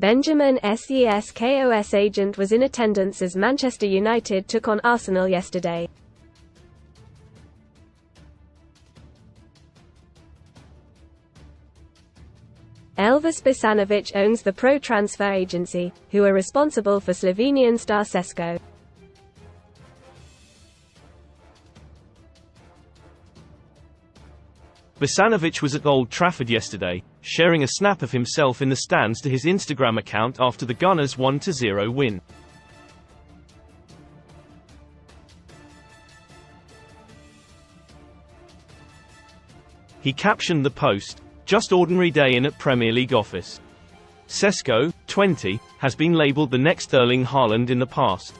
Benjamin Sesko's agent was in attendance as Manchester United took on Arsenal yesterday. Elvis Bisanovic owns the pro transfer agency, who are responsible for Slovenian star Sesko. Bisanovic was at Old Trafford yesterday, sharing a snap of himself in the stands to his Instagram account after the Gunners' 1-0 win. He captioned the post, "Just ordinary day in at Premier League office." Sesko, 20, has been labelled the next Erling Haaland in the past.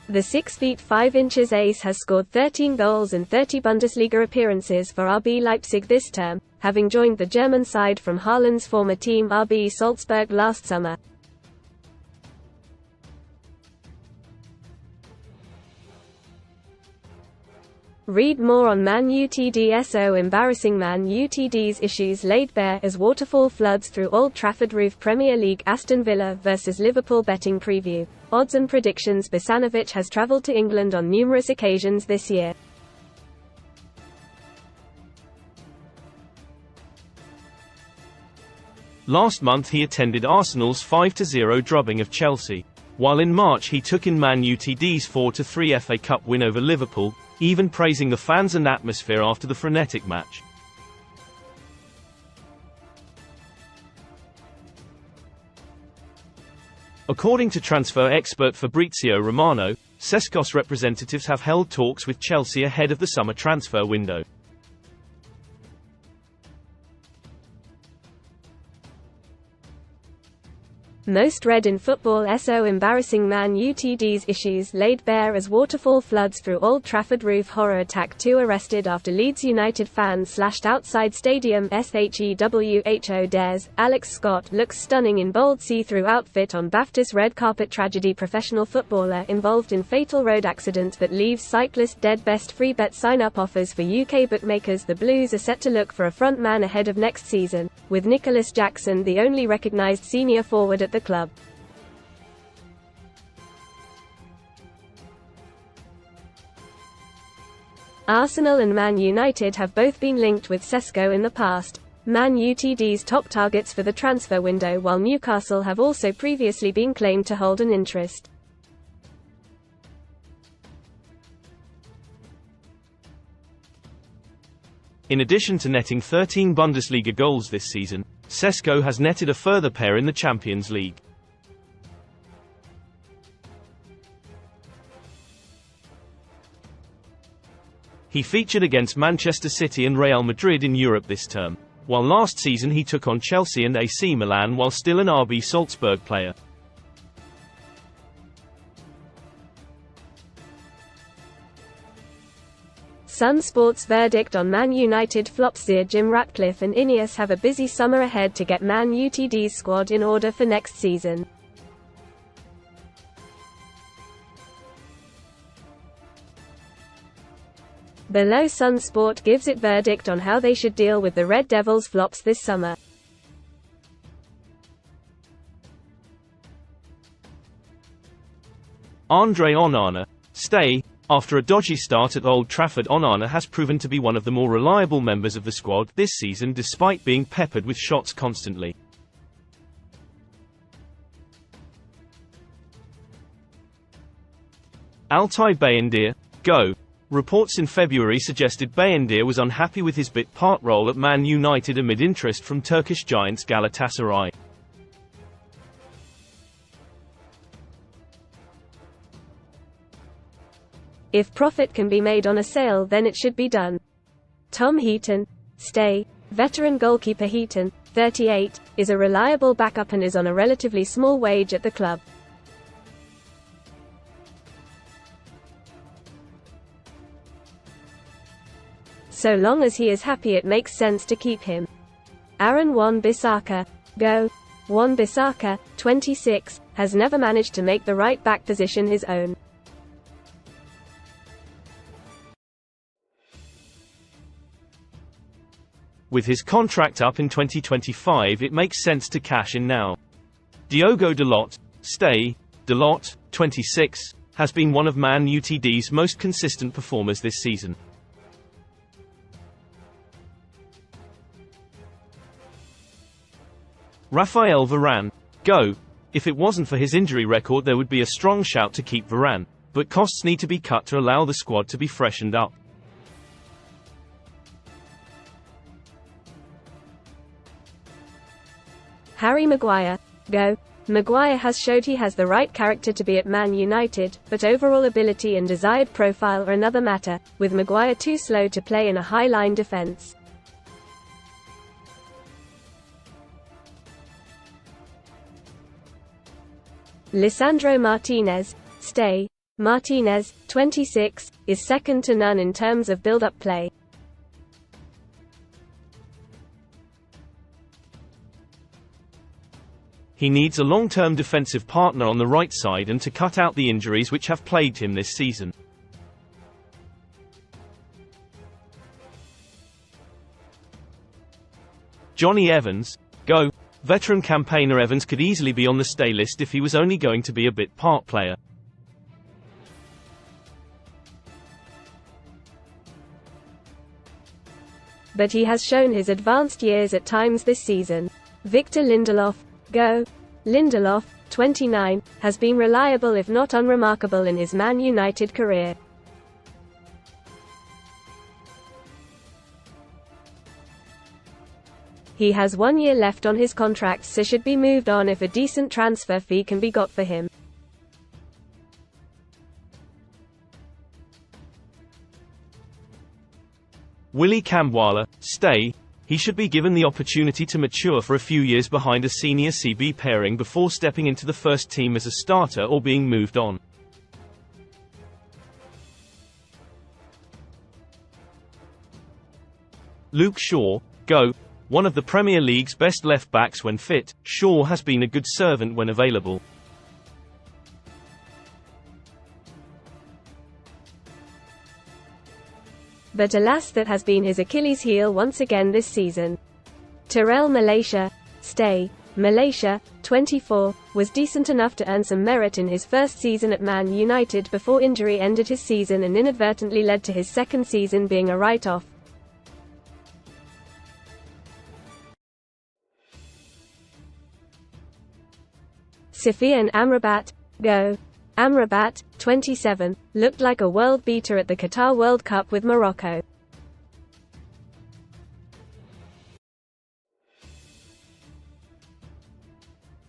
The 6'5" ace has scored 13 goals in 30 Bundesliga appearances for RB Leipzig this term, having joined the German side from Haaland's former team RB Salzburg last summer. Read more on Man Utd. So embarrassing. Man Utd's issues laid bare as waterfall floods through Old Trafford roof. Premier League Aston Villa vs Liverpool betting preview. Odds and predictions. Bisanovic has travelled to England on numerous occasions this year. Last month he attended Arsenal's 5-0 drubbing of Chelsea, while in March he took in Man Utd's 4-3 FA Cup win over Liverpool, even praising the fans and atmosphere after the frenetic match. According to transfer expert Fabrizio Romano, Sesko's representatives have held talks with Chelsea ahead of the summer transfer window. Most read in football. So embarrassing. Man Utd's issues laid bare as waterfall floods through Old Trafford roof. Horror attack. 2 arrested after Leeds United fans slashed outside stadium. SHEWHO dares. Alex Scott looks stunning in bold see-through outfit on BAFTA's red carpet. Tragedy. Professional footballer involved in fatal road accident that leaves cyclist dead. Best free bet sign-up offers for UK bookmakers. The Blues are set to look for a front man ahead of next season, with Nicholas Jackson the only recognised senior forward at the club. Arsenal and Man United have both been linked with Sesko in the past. Man Utd's top targets for the transfer window, while Newcastle have also previously been claimed to hold an interest. In addition to netting 13 Bundesliga goals this season, Sesko has netted a further pair in the Champions League. He featured against Manchester City and Real Madrid in Europe this term, while last season he took on Chelsea and AC Milan while still an RB Salzburg player. Sun Sports verdict on Man United flops. Jim Ratcliffe and Ineos have a busy summer ahead to get Man Utd's squad in order for next season. Below. Sun Sport gives it verdict on how they should deal with the Red Devils' flops this summer. Andre Onana, stay. After a dodgy start at Old Trafford, Onana has proven to be one of the more reliable members of the squad this season despite being peppered with shots constantly. Altay Bayındır, go. Reports in February suggested Bayındır was unhappy with his bit part role at Man United amid interest from Turkish giants Galatasaray. If profit can be made on a sale, then it should be done. Tom Heaton, stay. Veteran goalkeeper Heaton, 38, is a reliable backup and is on a relatively small wage at the club. So long as he is happy, it makes sense to keep him. Aaron Wan-Bissaka, go. Wan-Bissaka, 26, has never managed to make the right back position his own. With his contract up in 2025, it makes sense to cash in now. Diogo Dalot, stay. Dalot, 26, has been one of Man Utd's most consistent performers this season. Raphael Varane, go. If it wasn't for his injury record, there would be a strong shout to keep Varane, but costs need to be cut to allow the squad to be freshened up. Harry Maguire, go. Maguire has showed he has the right character to be at Man United, but overall ability and desired profile are another matter, with Maguire too slow to play in a high-line defence. Lisandro Martinez, stay. Martinez, 26, is second to none in terms of build-up play. He needs a long-term defensive partner on the right side and to cut out the injuries which have plagued him this season. Johnny Evans, go. Veteran campaigner Evans could easily be on the stay list if he was only going to be a bit part player. But he has shown his advanced years at times this season. Victor Lindelof, go. Lindelof, 29, has been reliable if not unremarkable in his Man United career. He has 1 year left on his contract, so should be moved on if a decent transfer fee can be got for him. Willy Kambwala, stay. He should be given the opportunity to mature for a few years behind a senior CB pairing before stepping into the first team as a starter or being moved on. Luke Shaw, go. One of the Premier League's best left-backs when fit, Shaw has been a good servant when available. But alas, that has been his Achilles heel once again this season. Terrell Malaysia, stay. Malaysia, 24, was decent enough to earn some merit in his first season at Man United before injury ended his season and inadvertently led to his second season being a write-off. Sufyan Amrabat, go. Amrabat, 27, looked like a world beater at the Qatar World Cup with Morocco.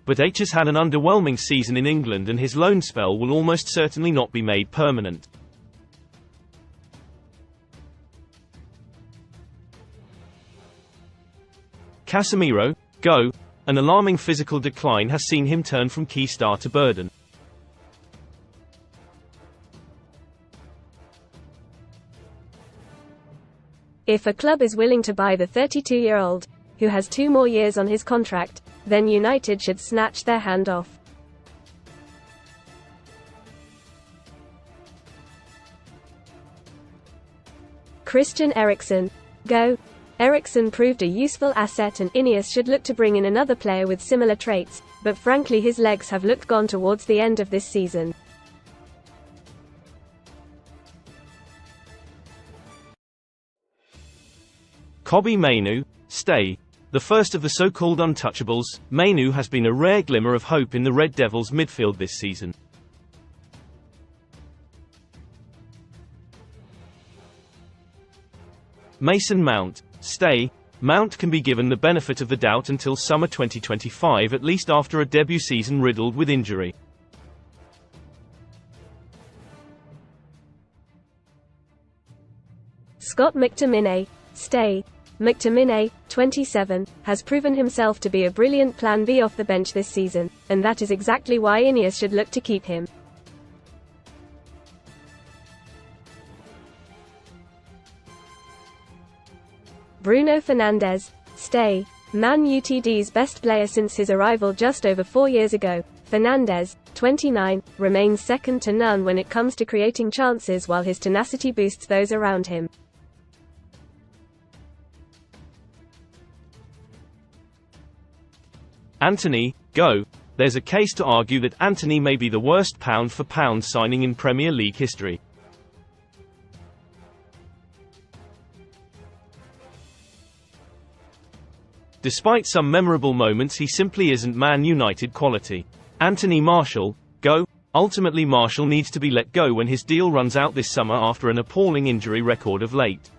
But H has had an underwhelming season in England and his loan spell will almost certainly not be made permanent. Casemiro, go. An alarming physical decline has seen him turn from key star to burden. If a club is willing to buy the 32-year-old, who has 2 more years on his contract, then United should snatch their hand off. Christian Eriksen, go. Eriksen proved a useful asset and Ineos should look to bring in another player with similar traits, but frankly his legs have looked gone towards the end of this season. Kobbie Mainoo, stay. The first of the so-called untouchables, Mainoo has been a rare glimmer of hope in the Red Devils' midfield this season. Mason Mount, stay. Mount can be given the benefit of the doubt until summer 2025, at least after a debut season riddled with injury. Scott McTominay, stay. McTominay, 27, has proven himself to be a brilliant plan B off the bench this season, and that is exactly why Ineos should look to keep him. Bruno Fernandes, stay. Man Utd's best player since his arrival just over 4 years ago, Fernandes, 29, remains second to none when it comes to creating chances while his tenacity boosts those around him. Antony, go. There's a case to argue that Antony may be the worst pound-for-pound signing in Premier League history. Despite some memorable moments, he simply isn't Man United quality. Anthony Martial, go. Ultimately, Martial needs to be let go when his deal runs out this summer after an appalling injury record of late.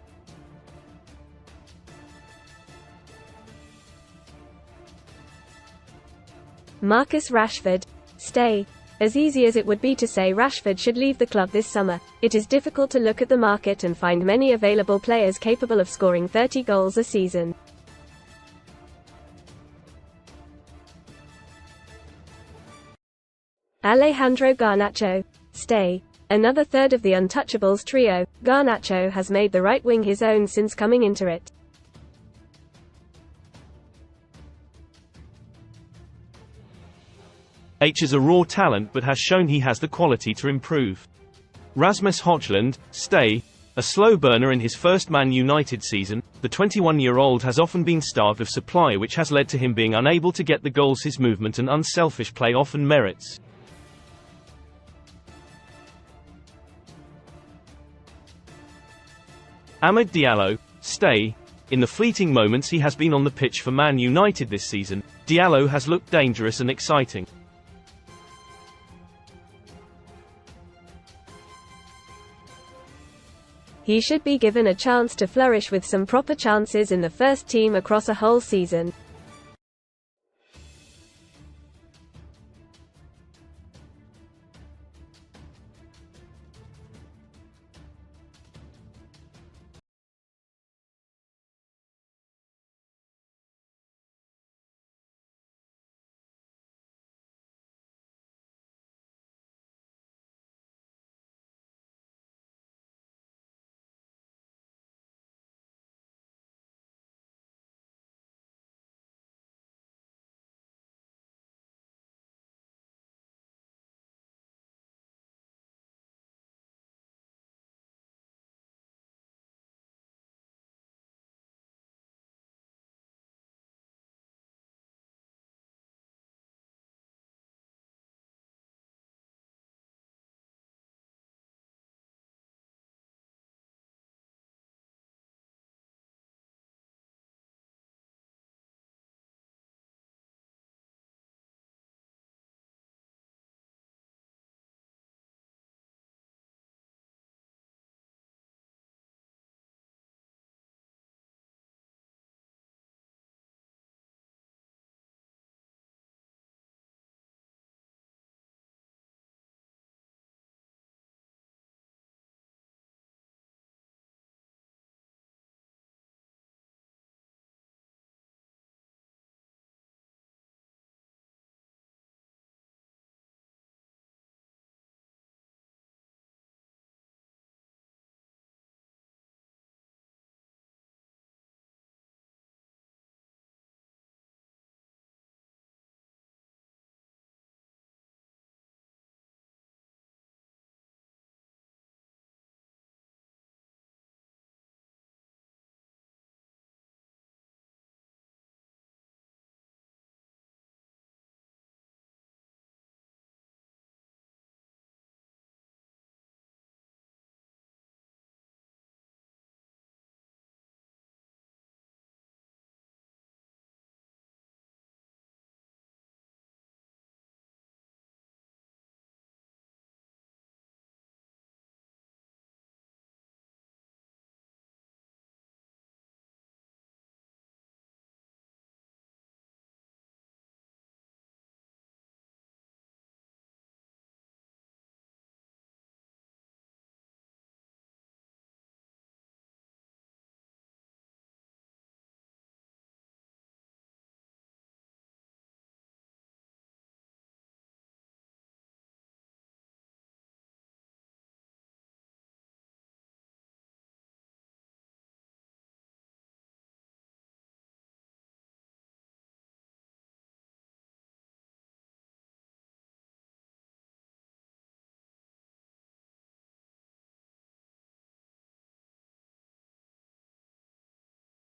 Marcus Rashford, stay. As easy as it would be to say Rashford should leave the club this summer, it is difficult to look at the market and find many available players capable of scoring 30 goals a season. Alejandro Garnacho, stay. Another third of the Untouchables trio, Garnacho has made the right wing his own since coming into it. H is a raw talent but has shown he has the quality to improve. Rasmus Højlund, stay. A slow burner in his first Man United season, the 21-year-old has often been starved of supply, which has led to him being unable to get the goals his movement and unselfish play often merits. Amad Diallo, stay. In the fleeting moments he has been on the pitch for Man United this season, Diallo has looked dangerous and exciting. He should be given a chance to flourish with some proper chances in the first team across a whole season.